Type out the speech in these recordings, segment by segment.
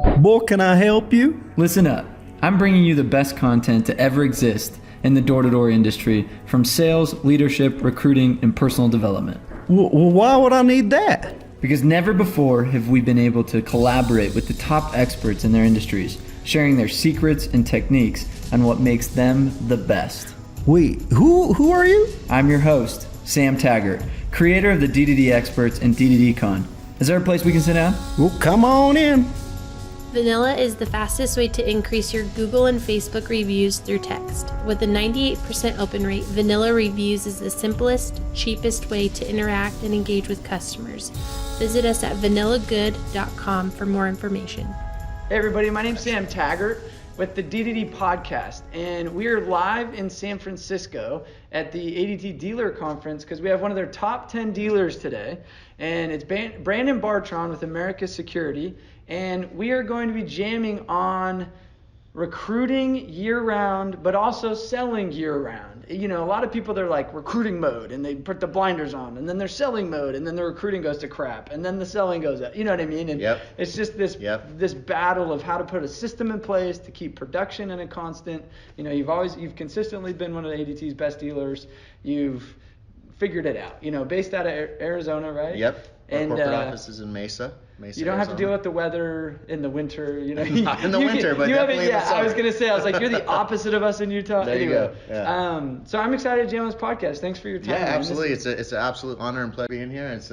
Boy, can I help you? Listen up. I'm bringing you the best content to ever exist in the door-to-door industry, from sales, leadership, recruiting, and personal development. Why would I need that? Because never before have we been able to collaborate with the top experts in their industries, sharing their secrets and techniques on what makes them the best. Wait, who are you? I'm your host, Sam Taggart, creator of the DDD Experts and DDD Con. Is there a place we can sit down? Well, come on in. Vanilla is the fastest way to increase your Google and Facebook reviews through text. With a 98% open rate, Vanilla Reviews is the simplest, cheapest way to interact and engage with customers. Visit us at vanillagood.com for more information. Hey everybody, my name's Sam Taggart with the DDD Podcast, and we are live in San Francisco at the ADT Dealer Conference because we have one of their top 10 dealers today, and it's Brandon Bartron with America Security, and we are going to be jamming on recruiting year-round, but also selling year-round. You know, a lot of people, they're like recruiting mode, and they put the blinders on, and then they're selling mode, and then the recruiting goes to crap, and then the selling goes up. You know what I mean? And it's just this battle of how to put a system in place to keep production in a constant. You know, you've consistently been one of the ADT's best dealers. You've figured it out. You know, based out of Arizona, right? Yep. Our And corporate office is in Mesa. You don't have to deal with the weather in the winter, you know. Not in the winter, but definitely in the summer. I was gonna say, I was like, you're the opposite of us in Utah. There you go. Yeah. So I'm excited to jam on this podcast. Thanks for your time. Yeah, man. absolutely. It's an absolute honor and pleasure being here. It's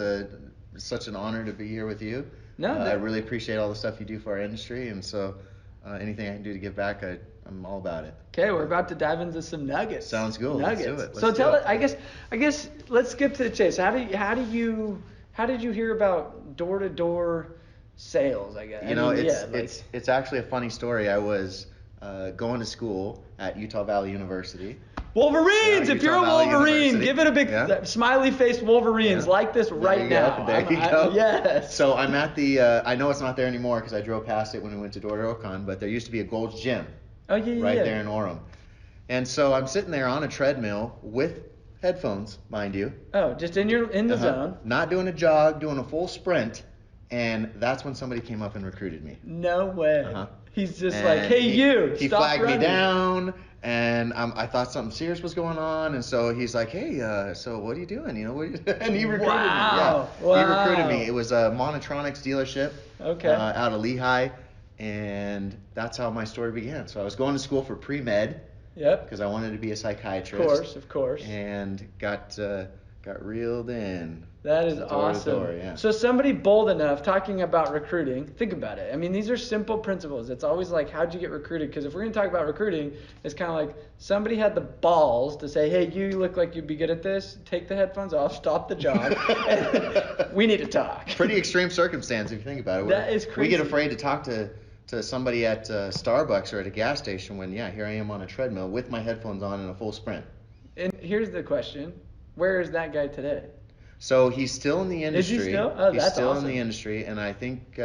such an honor to be here with you. I really appreciate all the stuff you do for our industry, and so anything I can do to give back, I'm all about it. Okay, we're about to dive into some nuggets. Sounds good. Nuggets. Let's do it. So tell it. I guess let's skip to the chase. How did you hear about door-to-door sales? I guess. You know, it's actually a funny story. I was going to school at Utah Valley University. Wolverines! Yeah, if you're a Utah Valley Wolverine, University. give it a big smiley face Wolverines like this right now. There you go. Yes. So I'm at the, I know it's not there anymore because I drove past it when we went to Door-to-Door Con, but there used to be a Gold's Gym right there in Orem. And so I'm sitting there on a treadmill with headphones, mind you. Oh, just in the zone. Not doing a jog, doing a full sprint, and that's when somebody came up and recruited me. No way. He's just And like, hey, he stop flagged running. me down, and I thought something serious was going on, and so he's like, hey, so what are you doing? You know, and he recruited me. Yeah, he recruited me. It was a Monotronics dealership out of Lehigh, and that's how my story began. So I was going to school for pre-med. Yep. Because I wanted to be a psychiatrist. Of course. And got reeled in. That is awesome. Yeah. So somebody bold enough, talking about recruiting, think about it. I mean, these are simple principles. It's always like, how'd you get recruited? Because if we're going to talk about recruiting, it's kind of like somebody had the balls to say, hey, you look like you'd be good at this. Take the headphones off, stop the job. We need to talk. Pretty extreme circumstance if you think about it. That is crazy. We get afraid to talk to somebody at Starbucks or at a gas station when, here I am on a treadmill with my headphones on in a full sprint. And here's the question. Where is that guy today? So he's still in the industry. Is he still? Oh, he's that's still awesome. in the industry, and I think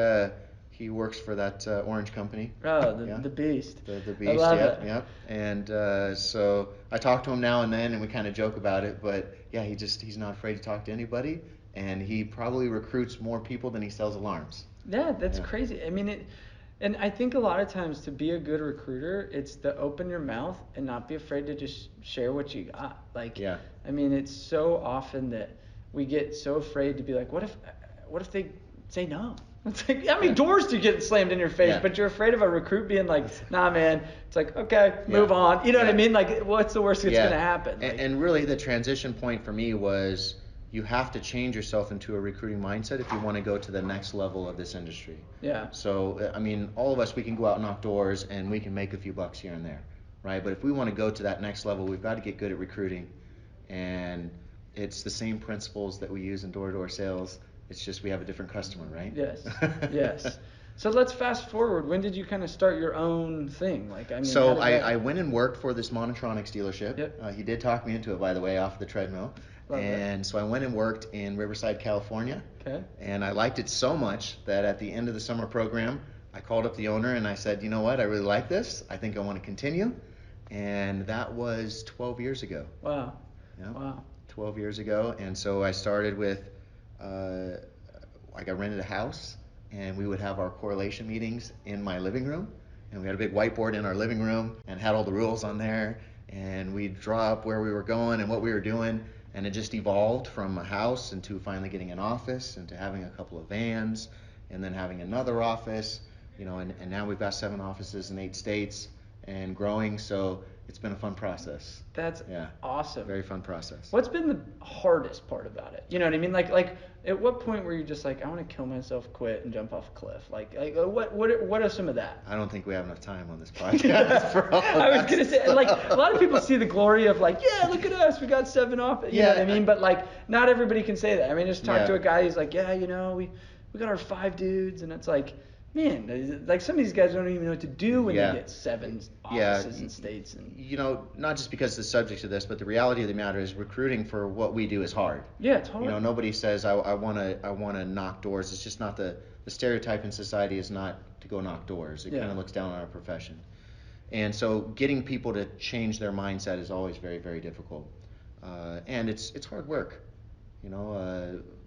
he works for that orange company. Oh, the Beast. The Beast, I love it. Yep. And so I talk to him now and then, and we kind of joke about it, but he's not afraid to talk to anybody, and he probably recruits more people than he sells alarms. Yeah, that's crazy. I mean, and I think a lot of times to be a good recruiter, it's to open your mouth and not be afraid to just share what you got. I mean, it's so often that we get so afraid to be like, what if they say no? It's like, how many doors do you get slammed in your face? But you're afraid of a recruit being like, nah, man. It's like, okay, move on. You know what I mean? Like, what's the worst that's going to happen? And really the transition point for me was you have to change yourself into a recruiting mindset if you want to go to the next level of this industry. Yeah. So, I mean, all of us, we can go out and knock doors and we can make a few bucks here and there, right? But if we want to go to that next level, we've got to get good at recruiting. And it's the same principles that we use in door-to-door sales. It's just we have a different customer, right? Yes. Yes. So let's fast forward. When did you kind of start your own thing? So I went and worked for this Monotronics dealership. Yep. He did talk me into it, by the way, off the treadmill. So I went and worked in Riverside, California. Okay. And I liked it so much that at the end of the summer program, I called up the owner and I said, you know what, I really like this. I think I want to continue. And that was 12 years ago. Wow. Yeah. Wow. 12 years ago. And so I started with, I rented a house and we would have our correlation meetings in my living room. And we had a big whiteboard in our living room and had all the rules on there. And we'd draw up where we were going and what we were doing. And it just evolved from a house into finally getting an office, into having a couple of vans, and then having another office. And now we've got 7 offices in 8 states and growing. So it's been a fun process. That's awesome. Very fun process. What's been the hardest part about it? You know what I mean? Like at what point were you just like, I want to kill myself, quit, and jump off a cliff? Like what are some of that? I don't think we have enough time on this podcast for all of I was that gonna say, stuff. like, a lot of people see the glory of like, yeah, look at us, we got 7 off. You know what I mean? But like, not everybody can say that. I mean, just talk to a guy who's like, yeah, we got our 5 dudes, and it's like, man, like some of these guys don't even know what to do when they get 7 offices in states. And not just because the subject of this, but the reality of the matter is recruiting for what we do is hard. Yeah, it's hard. Nobody says I want to knock doors. It's just not the stereotype in society is not to go knock doors. It kind of looks down on our profession. And so getting people to change their mindset is always very, very difficult. And it's hard work.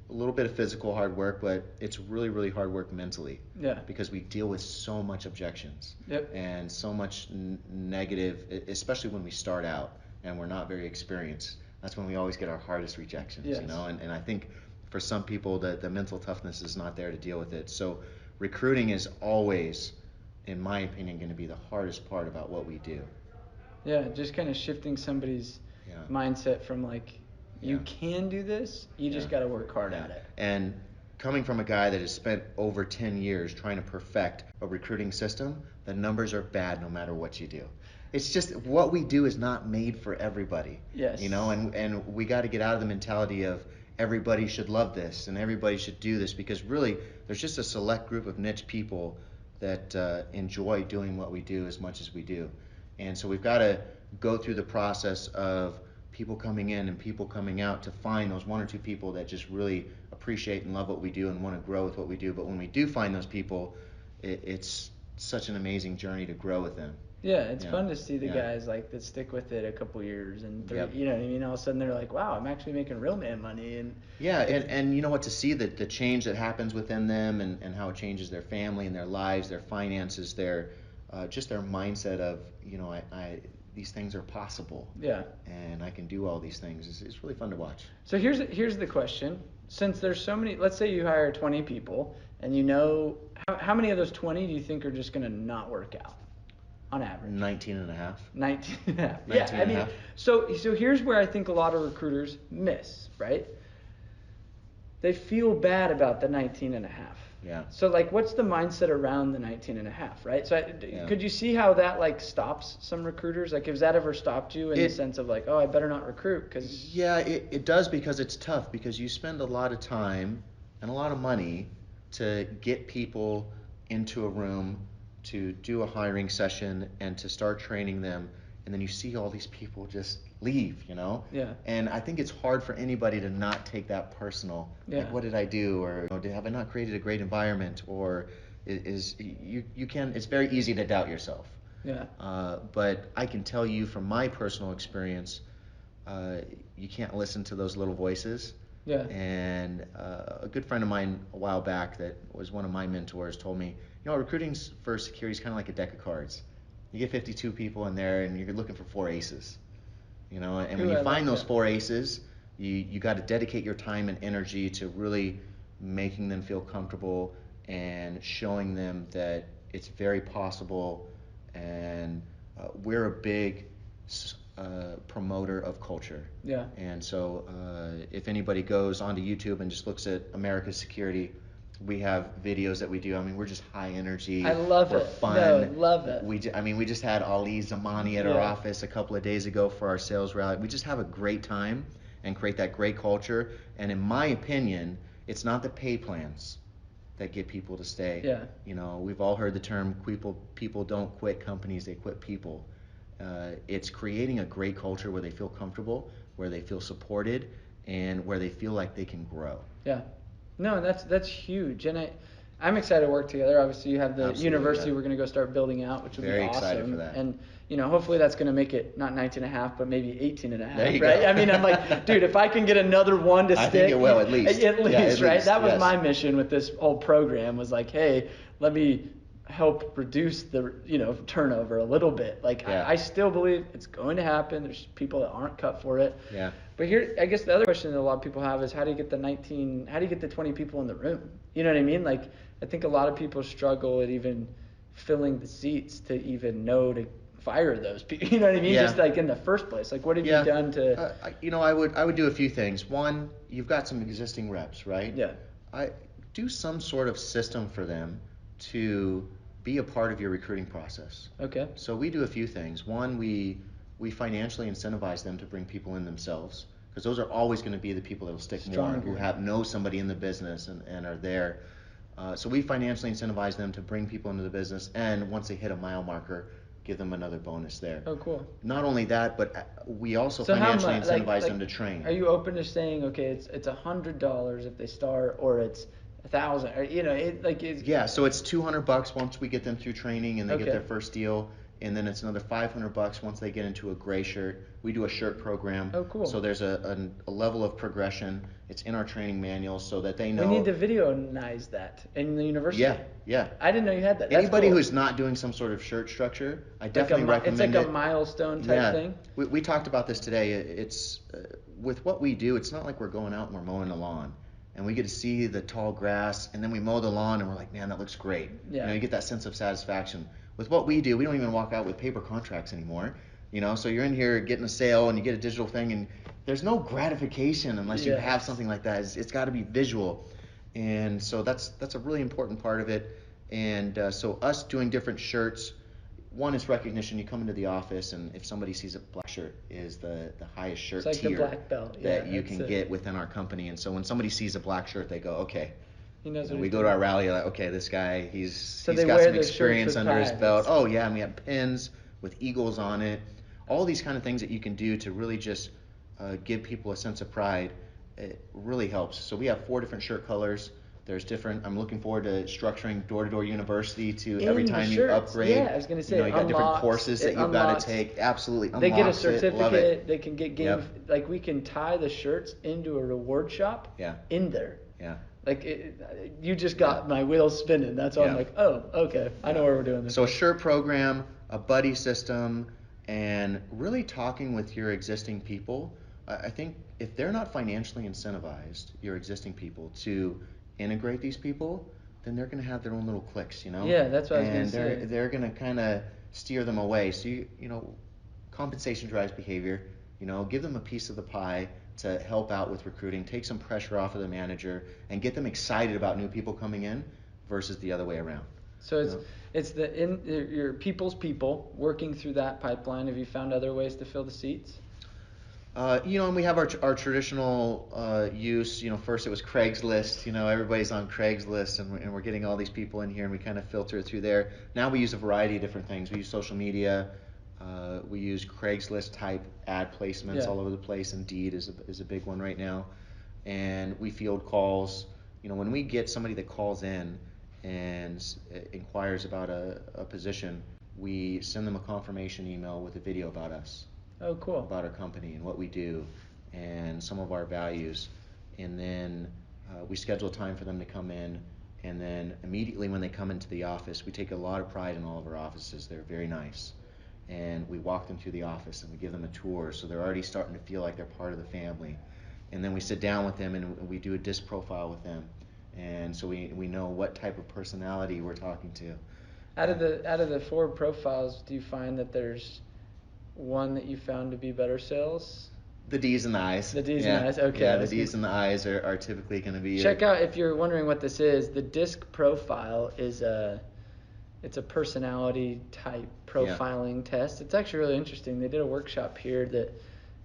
A little bit of physical hard work, but it's really, really hard work mentally. Yeah. Because we deal with so much objections. Yep. And so much negative, especially when we start out and we're not very experienced. That's when we always get our hardest rejections. Yes. And I think for some people the mental toughness is not there to deal with it. So recruiting is always, in my opinion, going to be the hardest part about what we do. Yeah, just kind of shifting somebody's mindset from like, you can do this, you just got to work hard at it. And coming from a guy that has spent over 10 years trying to perfect a recruiting system, the numbers are bad no matter what you do. It's just what we do is not made for everybody. Yes. And we got to get out of the mentality of everybody should love this and everybody should do this, because really there's just a select group of niche people that enjoy doing what we do as much as we do. And so we've got to go through the process of people coming in and people coming out to find those 1 or 2 people that just really appreciate and love what we do and want to grow with what we do. But when we do find those people, it's such an amazing journey to grow with them. Yeah, it's fun to see the guys like that stick with it a couple years and you know what I mean. All of a sudden they're like, wow, I'm actually making real man money. And and you know what, to see the change that happens within them and how it changes their family and their lives, their finances, their just their mindset of these things are possible. Yeah. And I can do all these things. It's really fun to watch. So here's the question. Since there's so many, let's say you hire 20 people, and how many of those 20 do you think are just going to not work out on average? 19 and a half. 19 and a half. Yeah, I mean, so here's where I think a lot of recruiters miss, right? They feel bad about the 19 and a half. Yeah. So like, what's the mindset around the 19 and a half, right? So could you see how that like stops some recruiters? Like, has that ever stopped you in the sense of like, oh, I better not recruit? Yeah, it does, because it's tough, because you spend a lot of time and a lot of money to get people into a room to do a hiring session and to start training them, and then you see all these people just leave, Yeah. And I think it's hard for anybody to not take that personal. Yeah. Like, what did I do? Or have I not created a great environment? Or it's very easy to doubt yourself. Yeah. But I can tell you from my personal experience, you can't listen to those little voices. Yeah. And a good friend of mine a while back that was one of my mentors told me, recruiting for security is kind of like a deck of cards. You get 52 people in there, and you're looking for 4 aces. And when you find those 4 aces, you got to dedicate your time and energy to really making them feel comfortable and showing them that it's very possible. And we're a big promoter of culture. Yeah. And so if anybody goes onto YouTube and just looks at America's Security, we have videos that we do. I mean, we're just high energy. I love it. We're fun. No, love it. We just had Ali Zamani at our office a couple of days ago for our sales rally. We just have a great time and create that great culture. And in my opinion, it's not the pay plans that get people to stay. Yeah. We've all heard the term people don't quit companies, they quit people. It's creating a great culture where they feel comfortable, where they feel supported, and where they feel like they can grow. Yeah. No, that's huge. And I'm excited to work together. Obviously, you have the Absolutely, university yeah. we're going to go start building out, which will Very be awesome. excited for that. And, hopefully that's going to make it not 19 and a half, but maybe 18 and a half, There you right? go. I mean, I'm like, dude, if I can get another one to I stick. think it will, at least. At least, Yeah, at right? least, That was yes. my mission with this whole program was like, hey, let me help reduce the, turnover a little bit. Like, Yeah. I still believe it's going to happen. There's people that aren't cut for it. Yeah. But here, I guess the other question that a lot of people have is how do you get the 20 people in the room? You know what I mean? Like, I think a lot of people struggle at even filling the seats to even know to fire those people. You know what I mean? Yeah. Just like in the first place. Like, what have you done to? I would do a few things. One, you've got some existing reps, right? Yeah. I do some sort of system for them to be a part of your recruiting process. Okay. So we do a few things. One, we financially incentivize them to bring people in themselves, because those are always going to be the people that will stick Stronger. more, who know somebody in the business and are there. So we financially incentivize them to bring people into the business, and once they hit a mile marker, give them another bonus there. Oh, cool. Not only that, but we also So how financially much? incentivize them to train. Are you open to saying, okay, it's $100 if they start, or it's $1,000, or Yeah, so it's $200 once we get them through training and they Okay. get their first deal, and then it's another $500 once they get into a gray shirt. We do a shirt program. Oh, cool. So there's a level of progression. It's in our training manual so that they know. We need to videonize that in the university. Yeah. I didn't know you had that. That's Anybody cool. who's not doing some sort of shirt structure, I definitely recommend it's like it. a milestone type thing. We talked about this today. It's with what we do, it's not like we're going out and we're mowing the lawn and we get to see the tall grass and then we mow the lawn and we're like, man, that looks great. Yeah. You get that sense of satisfaction. With what we do, we don't even walk out with paper contracts anymore. So you're in here getting a sale and you get a digital thing and there's no gratification unless you have something like that. It's got to be visual. And so that's a really important part of it. And so us doing different shirts, one is recognition. You come into the office, and if somebody sees a black shirt is the highest shirt It's like the tier black belt. that you can get within our company. And so when somebody sees a black shirt, they go, okay. He knows And what we he's go to doing. our rally, like, okay, this guy, he's they got wear some the shirts experience with under his pride. belt. Oh yeah, and we have pins with eagles on it. All these kind of things that you can do to really just give people a sense of pride. It really helps. So we have 4 different shirt colors. There's different. I'm looking forward to structuring door-to-door university to every In the time you shirts. upgrade. Yeah, I was gonna say, you got different unlocks, courses that it you've got unlocks. to take. Absolutely, They get a unlocks it. Love certificate. it. They can get game. Yep. Like we can tie the shirts into a reward shop. Yeah. In there. Yeah. Like you just got my wheels spinning. That's why I'm Yeah. like, oh, okay, I know where we're doing this. So a shirt program, a buddy system, and really talking with your existing people. I think if they're not financially incentivized, your existing people, to integrate these people, then they're going to have their own little cliques, Yeah, that's what I was going to say. And they're going to kind of steer them away. So compensation drives behavior. Give them a piece of the pie to help out with recruiting, take some pressure off of the manager, and get them excited about new people coming in versus the other way around. So it's your people's people working through that pipeline. Have you found other ways to fill the seats? And we have our traditional use. First it was Craigslist. Everybody's on Craigslist, and we're getting all these people in here, and we kind of filter it through there. Now we use a variety of different things. We use social media. We use Craigslist type ad placements all over the place. Indeed is a big one right now, and we field calls. When we get somebody that calls in and inquires about a position, we send them a confirmation email with a video about us. Oh, cool. About our company and what we do and some of our values. And then we schedule time for them to come in. And then immediately when they come into the office, we take a lot of pride in all of our offices. They're very nice. And we walk them through the office and we give them a tour, so they're already starting to feel like they're part of the family. And then we sit down with them and we do a disc profile with them. And so we know what type of personality we're talking to. Out of the 4 profiles, do you find that there's one that you found to be better sales? The D's and the I's. The D's and the I's, okay. Yeah, the D's and the I's are typically going to be. Check out, if you're wondering what this is, the disc profile is it's a personality type profiling test. It's actually really interesting. They did a workshop here that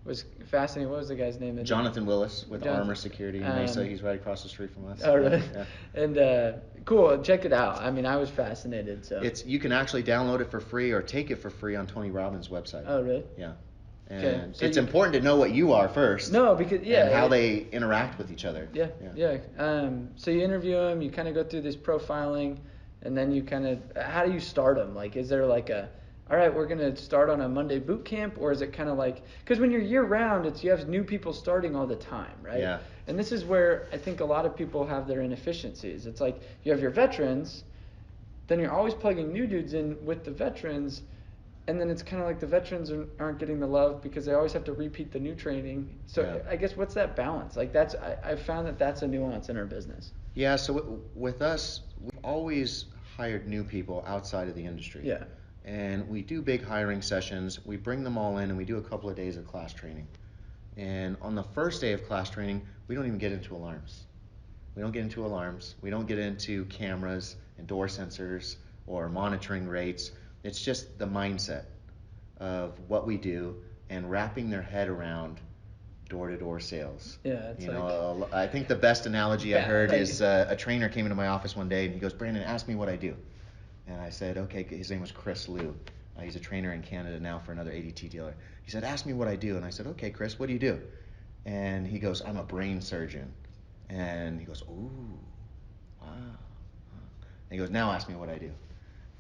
was fascinating. What was the guy's name? Jonathan Willis with Armor Security in Mesa. He's right across the street from us. Oh, really? Yeah. And cool. Check it out. I mean, I was fascinated. So you can actually download it for free or take it for free on Tony Robbins' website. Oh, really? Yeah. And so it's important to know what you are first. No, because and how they interact with each other. Yeah. So you interview them, you kind of go through this profiling, and then you kind of, how do you start them? Like, is there like all right, we're gonna start on a Monday boot camp, or is it kind of like, because when you're year round, you have new people starting all the time, right? Yeah. And this is where I think a lot of people have their inefficiencies. It's like you have your veterans, then you're always plugging new dudes in with the veterans. And then it's kind of like the veterans aren't getting the love because they always have to repeat the new training. So I guess what's that balance? Like I found that's a nuance in our business. Yeah, so with us, we've always hired new people outside of the industry. Yeah. And we do big hiring sessions. We bring them all in and we do a couple of days of class training. And on the first day of class training, we don't even get into alarms. We don't get into alarms. We don't get into cameras and door sensors or monitoring rates. It's just the mindset of what we do and wrapping their head around door-to-door sales. Yeah, it's I think the best analogy I heard is a trainer came into my office one day and he goes, "Brandon, ask me what I do." And I said, okay, his name was Chris Liu. He's a trainer in Canada now for another ADT dealer. He said, "Ask me what I do." And I said, "Okay, Chris, what do you do?" And he goes, "I'm a brain surgeon." And he goes, "Ooh, wow." And he goes, "Now ask me what I do."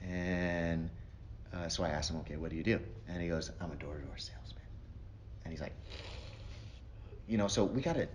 And so I asked him, "Okay, what do you do?" And he goes, "I'm a door-to-door salesman." And he's like, so we got to,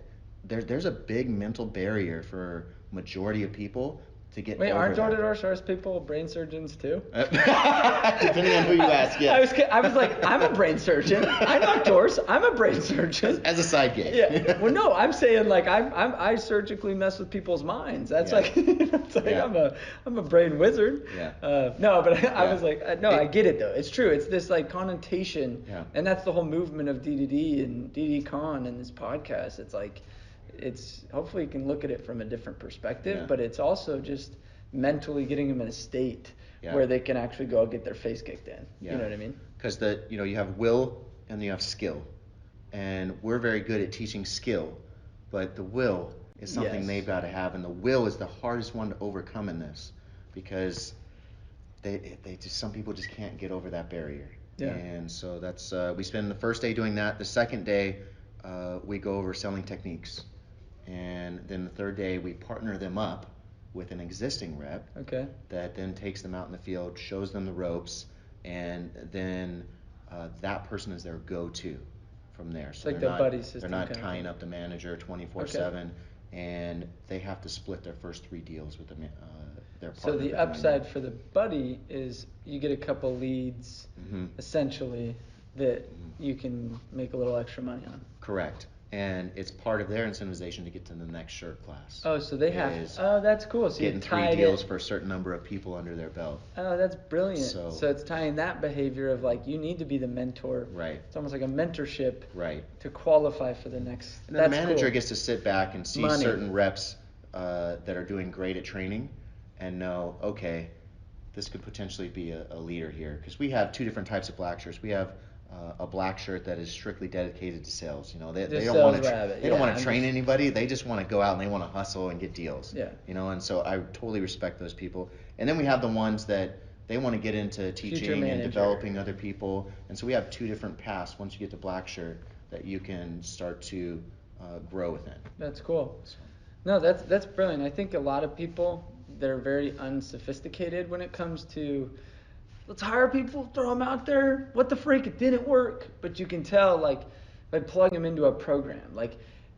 there's a big mental barrier for majority of people to get Wait, over aren't that. door-to-door sales people brain surgeons too? Depending on who you ask, yes. I was like, I'm a brain surgeon. I knock doors. I'm a brain surgeon. As a side gig. Yeah. Well, no, I'm saying like I surgically mess with people's minds. That's like, it's like I'm a brain wizard. Yeah. No, but I was like, I get it though. It's true. It's this like connotation, and that's the whole movement of DDD and DD Con and this podcast. It's like, it's hopefully you can look at it from a different perspective, but it's also just mentally getting them in a state where they can actually go get their face kicked in. You know what I mean? Because you have will and you have skill, and we're very good at teaching skill, but the will is something they've got to have, and the will is the hardest one to overcome in this because some people just can't get over that barrier. Yeah. And so that's we spend the first day doing that. The second day we go over selling techniques. And then the third day, we partner them up with an existing rep that then takes them out in the field, shows them the ropes, and then that person is their go-to from there. So like the buddy system. They're not tying up the manager 24/7, and they have to split their first 3 deals with their partner. So the upside for the buddy is you get a couple leads, essentially, that you can make a little extra money on. Correct. And it's part of their incentivization to get to the next shirt class. Oh, so they have. Oh, that's cool. So getting 3 deals for a certain number of people under their belt. Oh, that's brilliant. So it's tying that behavior of like you need to be the mentor. Right. It's almost like a mentorship. Right. To qualify for the next. And then the manager gets to sit back and see certain reps that are doing great at training, and know, okay, this could potentially be a leader here, because we have 2 different types of black shirts. We have a black shirt that is strictly dedicated to sales. They don't want to train anybody. They just want to go out and they want to hustle and get deals. Yeah. And so I totally respect those people. And then we have the ones that they want to get into teaching and developing other people. And so we have 2 different paths once you get to black shirt that you can start to grow within. That's cool. No, that's brilliant. I think a lot of people, they're very unsophisticated when it comes to, let's hire people, throw them out there. What the freak? It didn't work. But you can tell, like, by plugging them into a program,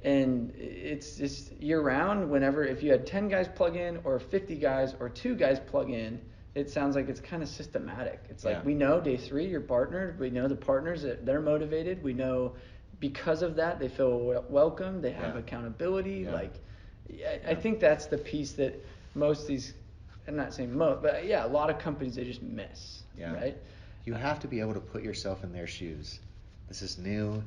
and it's year round. Whenever, if you had 10 guys plug in, or 50 guys, or 2 guys plug in, it sounds like it's kind of systematic. It's like we know day 3 you're partnered. We know the partners that they're motivated. We know because of that they feel welcome. They have accountability. Yeah. I think that's the piece that most of these. I'm not saying most, but a lot of companies, they just miss, right? You have to be able to put yourself in their shoes. This is new.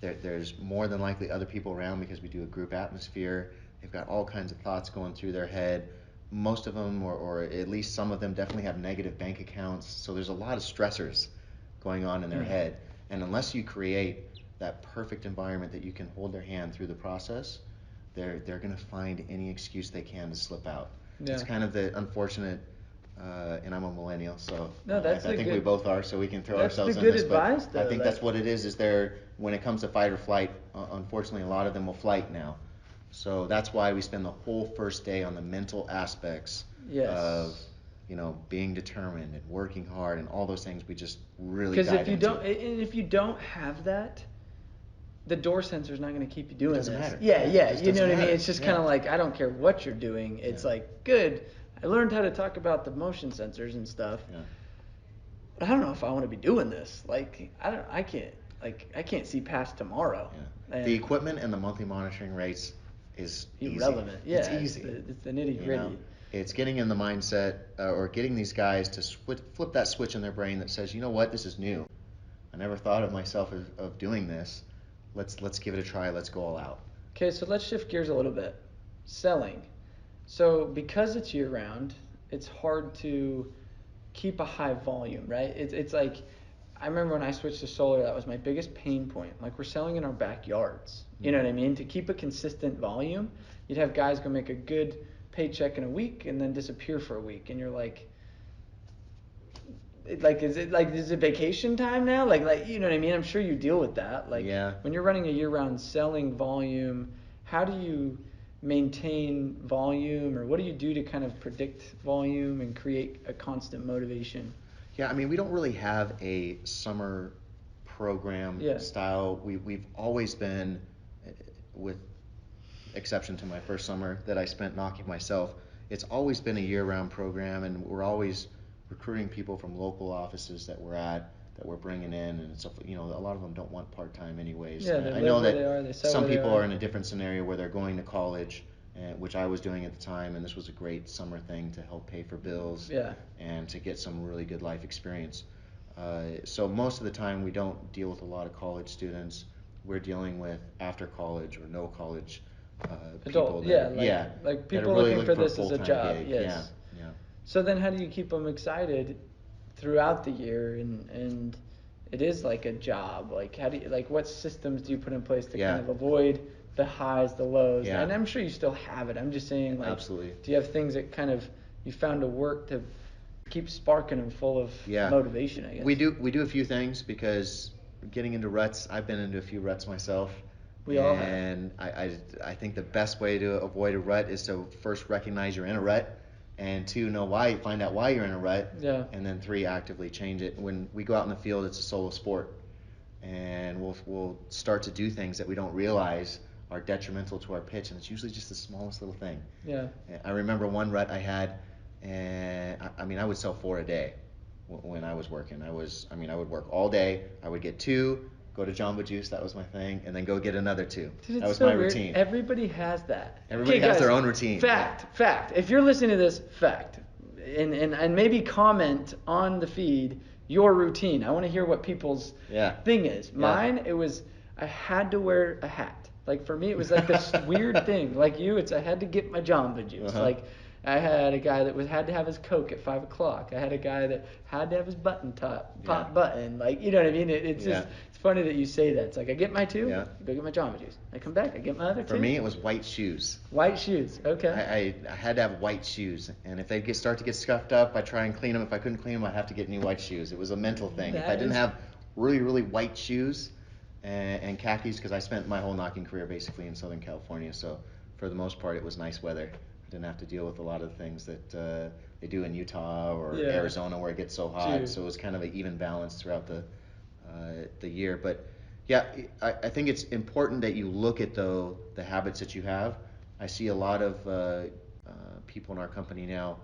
There's more than likely other people around because we do a group atmosphere. They've got all kinds of thoughts going through their head. Most of them, or at least some of them, definitely have negative bank accounts. So there's a lot of stressors going on in their head. And unless you create that perfect environment that you can hold their hand through the process, they're going to find any excuse they can to slip out. Yeah. It's kind of the unfortunate and I'm a millennial, so no, that's I think we both are, so we can throw that's ourselves the in good this. advice, But though, I think like, that's what it is there, when it comes to fight or flight, unfortunately, a lot of them will flight now. So that's why we spend the whole first day on the mental aspects yes. of, being determined and working hard and all those things we just really because dive into. if you don't have that, the door sensor's not going to keep you doing doesn't this. matter. Yeah, It you know what I mean? matter. It's just kind of like, I don't care what you're doing. It's like, good, I learned how to talk about the motion sensors and stuff. Yeah. But I don't know if I want to be doing this. Like, I can't see past tomorrow. Yeah. The equipment and the monthly monitoring rates is irrelevant. Easy. Yeah, it's easy. It's the nitty gritty. It's getting in the mindset, or getting these guys to flip that switch in their brain that says, you know what, this is new. I never thought of myself of doing this. Let's give it a try. Let's go all out. Okay, so let's shift gears a little bit. Selling. So because it's year round, it's hard to keep a high volume, right? It's like, I remember when I switched to solar, that was my biggest pain point. Like, we're selling in our backyards. You know what I mean? To keep a consistent volume, you'd have guys go make a good paycheck in a week and then disappear for a week, and you're like, is it vacation time now? Like you know what I mean? I'm sure you deal with that. Like, when you're running a year-round selling volume, how do you maintain volume, or what do you do to kind of predict volume and create a constant motivation? Yeah, I mean, we don't really have a summer program style. We've always been, with exception to my first summer that I spent knocking myself, it's always been a year-round program, and we're always recruiting people from local offices that we're bringing in, and stuff. A lot of them don't want part-time anyways. Yeah, I know that some people are in a different scenario where they're going to college, which I was doing at the time, and this was a great summer thing to help pay for bills and to get some really good life experience. So most of the time we don't deal with a lot of college students. We're dealing with after college or no college people. Like people that are really looking for this a as a full-time job. gig. Yes. Yeah. So then how do you keep them excited throughout the year, and it is like a job? Like, how do you, like, what systems do you put in place to kind of avoid the highs, the lows? Yeah. And I'm sure you still have it. I'm just saying, like, absolutely. Do you have things that kind of you found to work to keep sparking them full of motivation, I guess? We do a few things, because getting into ruts, I've been into a few ruts myself. We all have. And I think the best way to avoid a rut is to first recognize you're in a rut, and 2, find out why you're in a rut, and then 3, actively change it. When we go out in the field, it's a solo sport, and we'll start to do things that we don't realize are detrimental to our pitch, and it's usually just the smallest little thing. Yeah. I remember one rut I had, and I would sell 4 a day when I was working. I would work all day. I would get 2, go to Jamba Juice, that was my thing, and then go get another 2. Dude, that was so my weird. routine. Everybody has that. Everybody has guys, their own routine. Fact. If you're listening to this, fact. And maybe comment on the feed your routine. I want to hear what people's thing is. Mine, it was, I had to wear a hat. Like, for me, it was like this weird thing. Like you, I had to get my Jamba Juice. Like, I had a guy that had to have his Coke at 5 o'clock. I had a guy that had to have his pop button. Like, you know what I mean? It's just, it's funny that you say that. It's like, I get my 2, go get my Jamba Juice. I come back, I get my other 2. For me, it was white shoes. White shoes, okay. I had to have white shoes, and if they start to get scuffed up, I'd try and clean them. If I couldn't clean them, I'd have to get new white shoes. It was a mental thing. If I didn't have really, really white shoes and khakis, because I spent my whole knocking career basically in Southern California, so for the most part, it was nice weather. I didn't have to deal with a lot of the things that they do in Utah or Arizona where it gets so hot. So it was kind of an even balance throughout the year. But I think it's important that you look at the habits that you have. I see a lot of people in our company now.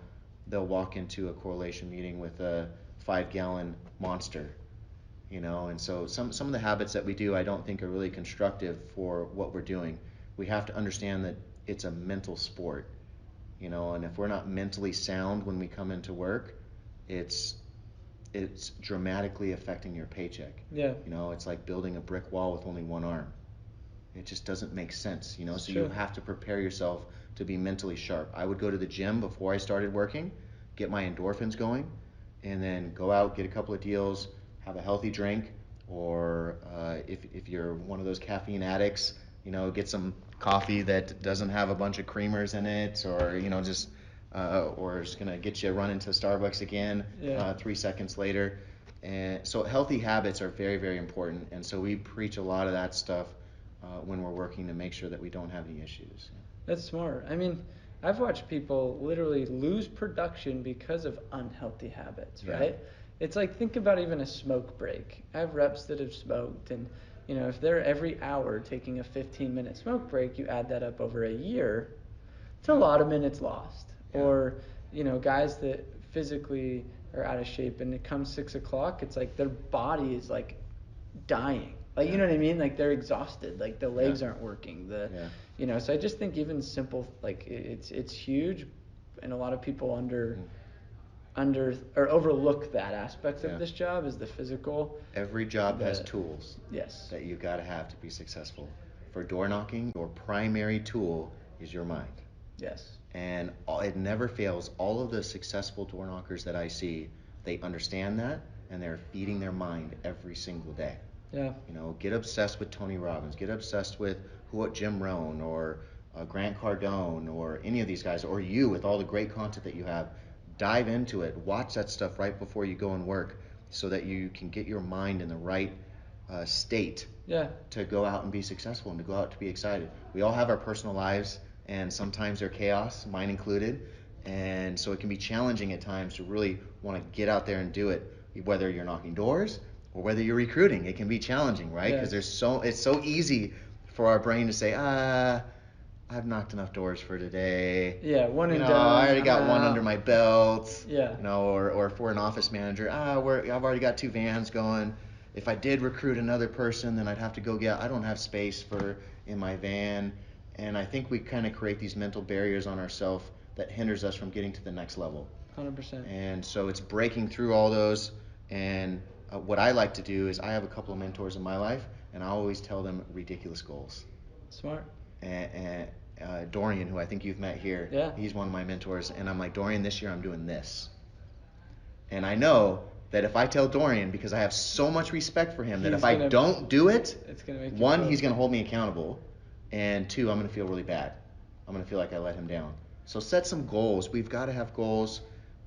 They'll walk into a correlation meeting with a 5-gallon Monster, and so some of the habits that we do I don't think are really constructive for what we're doing. We have to understand that it's a mental sport. And if we're not mentally sound when we come into work, it's dramatically affecting your paycheck. Yeah. It's like building a brick wall with only one arm. It just doesn't make sense, So you have to prepare yourself to be mentally sharp. I would go to the gym before I started working, get my endorphins going, and then go out, get a couple of deals, have a healthy drink, or if you're one of those caffeine addicts, get some coffee that doesn't have a bunch of creamers in it, or just or is going to get you running to Starbucks again 3 seconds later. And so healthy habits are very, very important. And so we preach a lot of that stuff when we're working to make sure that we don't have any issues. That's smart. I mean, I've watched people literally lose production because of unhealthy habits, right? It's like, think about even a smoke break. I have reps that have smoked, and if they're every hour taking a 15-minute smoke break, you add that up over a year, it's a lot of minutes lost. Or guys that physically are out of shape, and it comes 6 o'clock, it's like their body is like dying. Like, you know what I mean? Like, they're exhausted. Like, the legs aren't working. So I just think even simple, like, it's huge, and a lot of people or overlook that aspect of this job is the physical. Every job has tools. Yes. That you got to have to be successful. For door knocking, your primary tool is your mind. Yes. And it never fails. All of the successful door knockers that I see, they understand that, and they're feeding their mind every single day. Yeah. Get obsessed with Tony Robbins. Get obsessed with Jim Rohn or Grant Cardone or any of these guys, or you with all the great content that you have. Dive into it. Watch that stuff right before you go and work, so that you can get your mind in the right state to go out and be successful and to go out to be excited. We all have our personal lives, and sometimes they're chaos, mine included. And so it can be challenging at times to really want to get out there and do it, whether you're knocking doors or whether you're recruiting. It can be challenging, right? Because it's so easy for our brain to say, I've knocked enough doors for today. Yeah, one and done. I already got one under my belt. Yeah. Or if we're an office manager, I've already got 2 vans going. If I did recruit another person, then I'd have to go I don't have space in my van. And I think we kind of create these mental barriers on ourselves that hinders us from getting to the next level. 100%. And so it's breaking through all those. And what I like to do is I have a couple of mentors in my life, and I always tell them ridiculous goals. Smart. And Dorian, who I think you've met here, he's one of my mentors, and I'm like, Dorian, this year I'm doing this. And I know that if I tell Dorian, because I have so much respect for him, that if I don't do it, it's gonna make one, he's going to hold me accountable, and 2, I'm going to feel really bad. I'm going to feel like I let him down. So set some goals. We've got to have goals.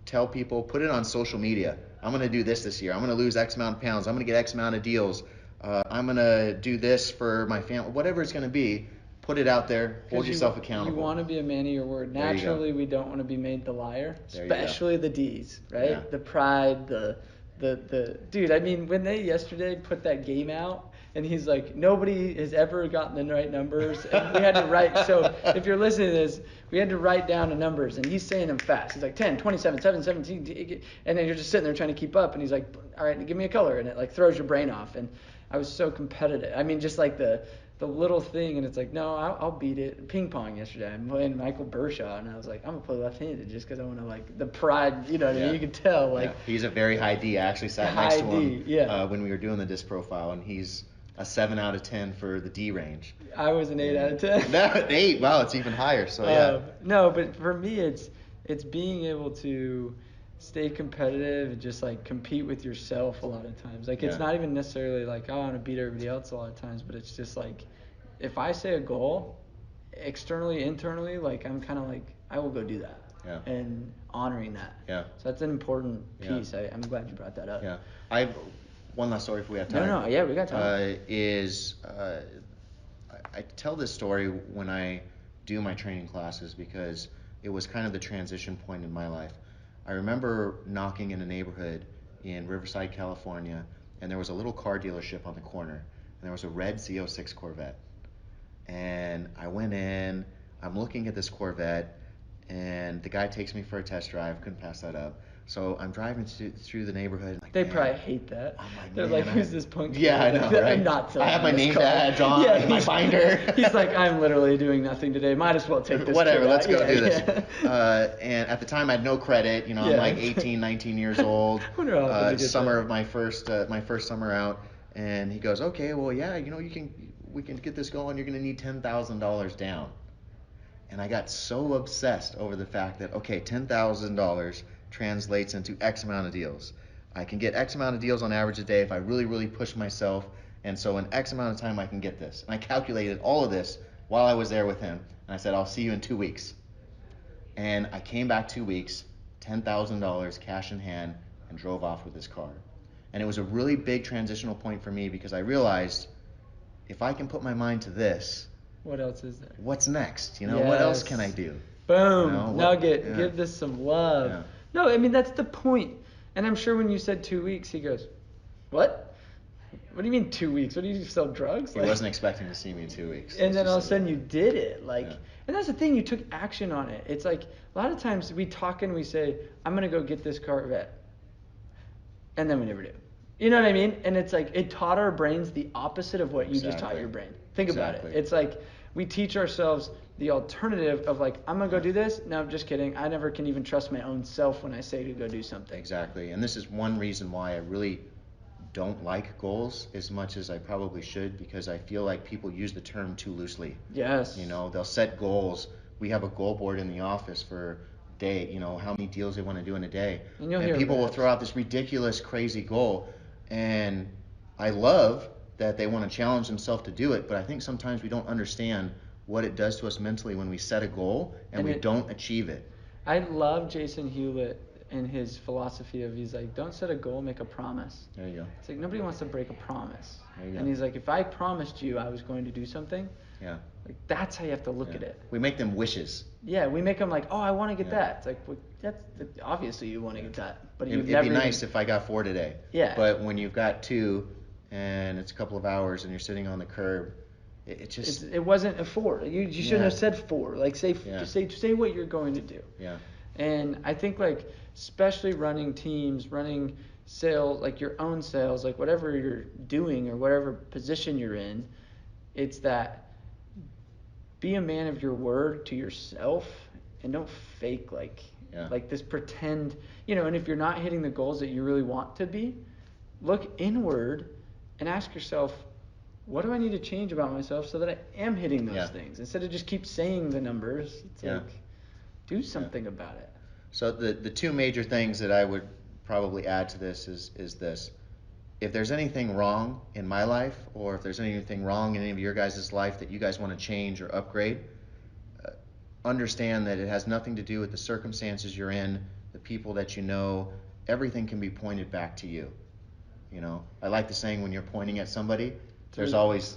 Tell people, put it on social media. I'm going to do this year. I'm going to lose X amount of pounds. I'm going to get X amount of deals. I'm going to do this for my family. Whatever it's going to be, put it out there. Hold yourself accountable. You want to be a man of your word. Naturally, we don't want to be made the liar, especially the D's, right? Yeah. The pride, the dude. I mean, when they yesterday put that game out, and he's like, nobody has ever gotten the right numbers, and we had to write. So if you're listening to this, we had to write down the numbers, and he's saying them fast. He's like 10, 27, 7, 17, and then you're just sitting there trying to keep up, and he's like, all right, give me a color, and it like throws your brain off. And I was so competitive. I mean, just like the little thing, and it's like, no, I'll beat it. Ping pong yesterday, I'm playing Michael Bershaw, and I was like, I'm gonna play left-handed just because I want to, like, the pride, you know what I mean? You can tell, like. Yeah. He's a very high D. I actually sat next to him when we were doing the disc profile, and he's a 7 out of 10 for the D range. I was an 8 out of 10. No, 8. Wow, it's even higher. So no, but for me, it's being able to stay competitive and just like compete with yourself a lot of times. Like, it's not even necessarily like, oh, I want to beat everybody else a lot of times, but it's just like, if I say a goal, externally, internally, like, I'm kind of like, I will go do that. Yeah. And honoring that. Yeah. So that's an important piece. I'm glad you brought that up. Yeah. I've one last story if we have time. No, we got time. I tell this story when I do my training classes because it was kind of the transition point in my life. I remember knocking in a neighborhood in Riverside, California, and there was a little car dealership on the corner, and there was a red Z06 Corvette. And I went in, I'm looking at this Corvette, and the guy takes me for a test drive. Couldn't pass that up. So I'm driving through the neighborhood. Like, they probably hate that. I'm like, they're like, who's this punk? Yeah, I know, right? I'm not I have my name badge on, my binder. He's like, I'm literally doing nothing today. Might as well take this. Whatever, let's go do this. And at the time, I had no credit. I'm like 18, 19 years old. Summer of my first summer out. And he goes, okay, well, yeah, we can get this going. You're going to need $10,000 down. And I got so obsessed over the fact that, okay, $10,000 translates into X amount of deals. I can get X amount of deals on average a day if I really, really push myself. And so in X amount of time, I can get this. And I calculated all of this while I was there with him. And I said, I'll see you in 2 weeks. And I came back 2 weeks, $10,000 cash in hand, and drove off with this car. And it was a really big transitional point for me because I realized if I can put my mind to this, what else is there? What's next? What else can I do? Boom. Nugget. Give this some love. Yeah. No, I mean, that's the point. And I'm sure when you said 2 weeks, he goes, what? What do you mean 2 weeks? What do you sell drugs? He wasn't expecting to see me in 2 weeks. And then all of a sudden you did it. And that's the thing, you took action on it. It's like a lot of times we talk and we say, I'm going to go get this Corvette. And then we never do. You know what I mean? And it's like it taught our brains the opposite of what you just taught your brain. Think about it. It's like we teach ourselves the alternative of like, I'm going to go do this. No, just kidding. I never can even trust my own self when I say to go do something. Exactly. And this is one reason why I really don't like goals as much as I probably should, because I feel like people use the term too loosely. Yes. They'll set goals. We have a goal board in the office for day, how many deals they want to do in a day. And people will throw out this ridiculous, crazy goal. And I love that they want to challenge themselves to do it, but I think sometimes we don't understand what it does to us mentally when we set a goal and we don't achieve it. I love Jason Hewlett and his philosophy of, he's like, don't set a goal, make a promise. There you go. It's like nobody wants to break a promise. There you go. And he's like, if I promised you I was going to do something, like that's how you have to look at it. We make them wishes. Yeah, we make them like, oh, I want to get that. It's like, well, that's obviously you want to get that, but it'd be nice if I got 4 today. Yeah. But when you've got 2 and it's a couple of hours and you're sitting on the curb, it wasn't a 4. You shouldn't have said 4. Like say what you're going to do. Yeah. And I think like especially running teams, running sales, like your own sales, like whatever you're doing or whatever position you're in, it's that be a man of your word to yourself and don't fake like this pretend, and if you're not hitting the goals that you really want to be, look inward and ask yourself, what do I need to change about myself so that I am hitting those things? Instead of just keep saying the numbers, it's like do something about it. So the 2 major things that I would probably add to this is this. If there's anything wrong in my life, or if there's anything wrong in any of your guys' life that you guys want to change or upgrade, understand that it has nothing to do with the circumstances you're in, the people that you know. Everything can be pointed back to you. I like the saying, when you're pointing at somebody, there's always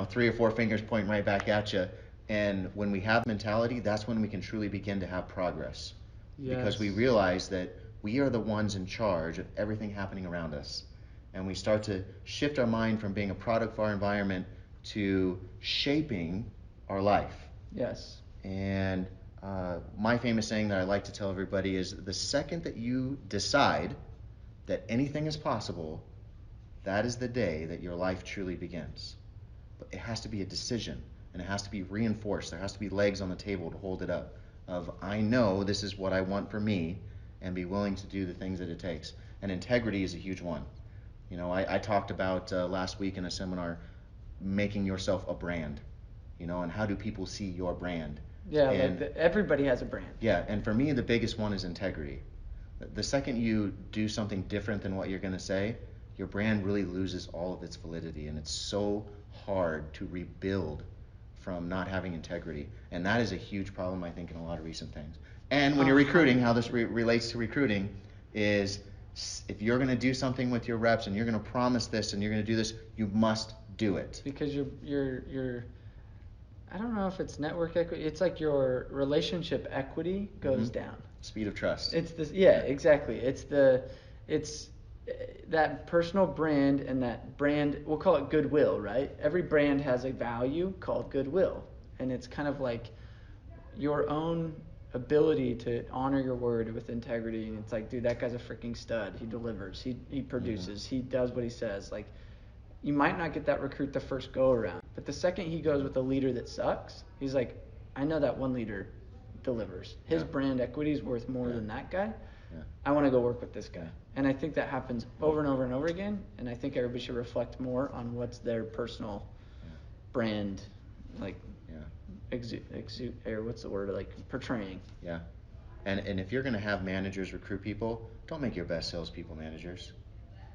3 or 4 fingers pointing right back at you. And when we have mentality, that's when we can truly begin to have progress. Yes. Because we realize that we are the ones in charge of everything happening around us. And we start to shift our mind from being a product of our environment to shaping our life. Yes. And my famous saying that I like to tell everybody is, the second that you decide that anything is possible, that is the day that your life truly begins. But it has to be a decision, and it has to be reinforced. There has to be legs on the table to hold it up. Of, I know this is what I want for me, and be willing to do the things that it takes. And integrity is a huge one. I talked about last week in a seminar, making yourself a brand, and how do people see your brand? Yeah, and everybody has a brand. Yeah, and for me, the biggest one is integrity. The second you do something different than what you're going to say, your brand really loses all of its validity, and it's so hard to rebuild from not having integrity. And that is a huge problem, I think, in a lot of recent things. And when you're recruiting, how this relates to recruiting is, if you're going to do something with your reps and you're going to promise this and you're going to do this, you must do it. Because you're I don't know if it's network equity. It's like your relationship equity goes down. Speed of trust. It's this. Yeah, exactly. It's that personal brand, and that brand, we'll call it goodwill, right? Every brand has a value called goodwill, and it's kind of like your own ability to honor your word with integrity. And it's like, dude, that guy's a freaking stud. He delivers. He produces. He does what he says. Like, you might not get that recruit the first go around, but the second he goes with a leader that sucks, he's like, I know that one leader delivers. His brand equity is worth more than that guy. Yeah. I want to go work with this guy. And I think that happens over and over and over again. And I think everybody should reflect more on what's their personal brand, like exude, or what's the word, like portraying. Yeah. And if you're going to have managers recruit people, don't make your best salespeople managers.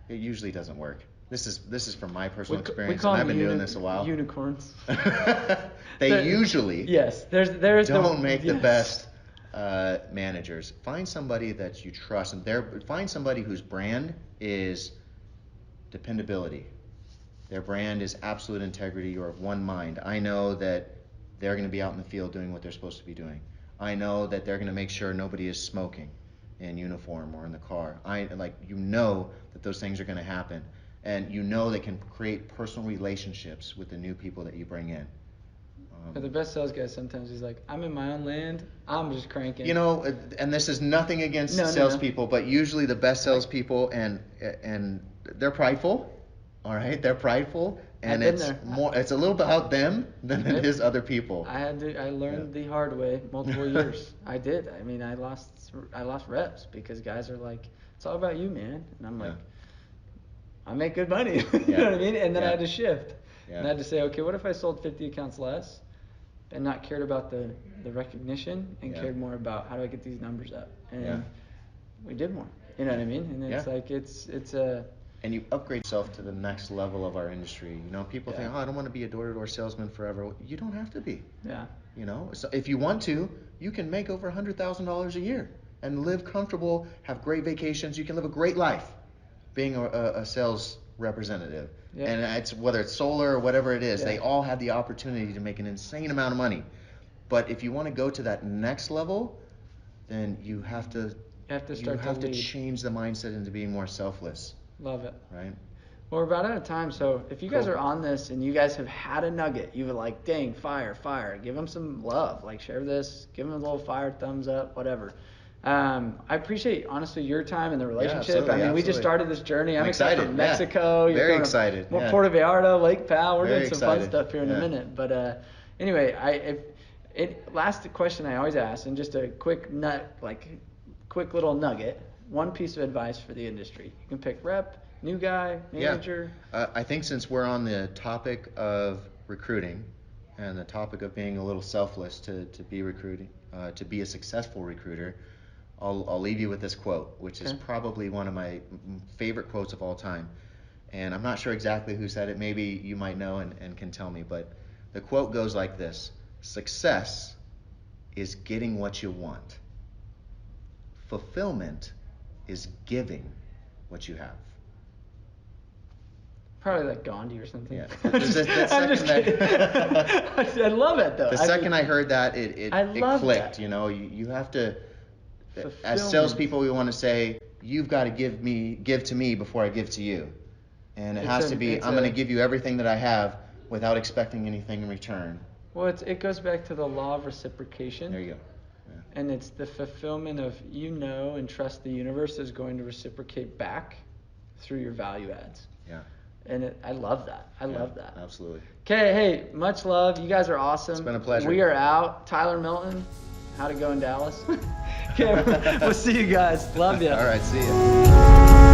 It usually doesn't work. This is from my personal experience, and I've been doing this a while. Unicorns. They usually yes. There's don't make the best managers, find somebody that you trust, and find somebody whose brand is dependability. Their brand is absolute integrity. You're of one mind. I know that they're going to be out in the field doing what they're supposed to be doing. I know that they're going to make sure nobody is smoking in uniform or in the car. You know that those things are going to happen, and you know they can create personal relationships with the new people that you bring in. The best sales guy sometimes he's like, I'm in my own land, I'm just cranking. You know, and this is nothing against salespeople, but usually the best salespeople and they're prideful. All right, they're prideful, and it's a little bit about them than it is other people. I learned the hard way multiple years. I did. I mean, I lost reps because guys are like, it's all about you, man. And I'm like, I make good money. You know what I mean? And then I had to shift. Yeah. And I had to say, okay, what if I sold 50 accounts less and not cared about the recognition and cared more about how do I get these numbers up? And we did more. You know what I mean? And it's like it's a. And you upgrade yourself to the next level of our industry. You know, people think, I don't want to be a door-to-door salesman forever. You don't have to be. Yeah. You know, so if you want to, you can make over $100,000 a year and live comfortable, have great vacations. You can live a great life being a sales representative. Yeah. And whether it's solar or whatever it is, they all have the opportunity to make an insane amount of money. But if you want to go to that next level, then you have to change the mindset into being more selfless. Love it. Right. Well, we're about out of time, so if you guys are on this and you guys have had a nugget, you were like, dang, fire, give them some love. Like, share this, give them a little fire, thumbs up, whatever. I appreciate, honestly, your time and the relationship. We just started this journey. I'm excited for Mexico. You're very excited. Puerto Vallarta, Lake Powell. We're doing some fun stuff here in a minute. But anyway, last question I always ask, and just a quick little nugget. One piece of advice for the industry. You can pick rep, new guy, manager. Yeah. I think since we're on the topic of recruiting and the topic of being a little selfless to be recruiting, to be a successful recruiter, I'll leave you with this quote, which is probably one of my favorite quotes of all time. And I'm not sure exactly who said it. Maybe you might know and can tell me. But the quote goes like this: success is getting what you want. Fulfillment is giving what you have. Probably like Gandhi or something. Yeah. I'm just kidding. I love it though. The second I heard that, it clicked. That. You know, you have to. As salespeople, we want to say, you've got to give to me before I give to you, and it has to be, I'm going to give you everything that I have without expecting anything in return. Well, it goes back to the law of reciprocation. There you go. Yeah. And it's the fulfillment of and trust the universe is going to reciprocate back through your value adds. Yeah. And I love that. I love that. Absolutely. Okay, hey, much love. You guys are awesome. It's been a pleasure. We are out. Tyler Milton, how'd it go in Dallas? Okay, we'll see you guys. Love you. All right, see you.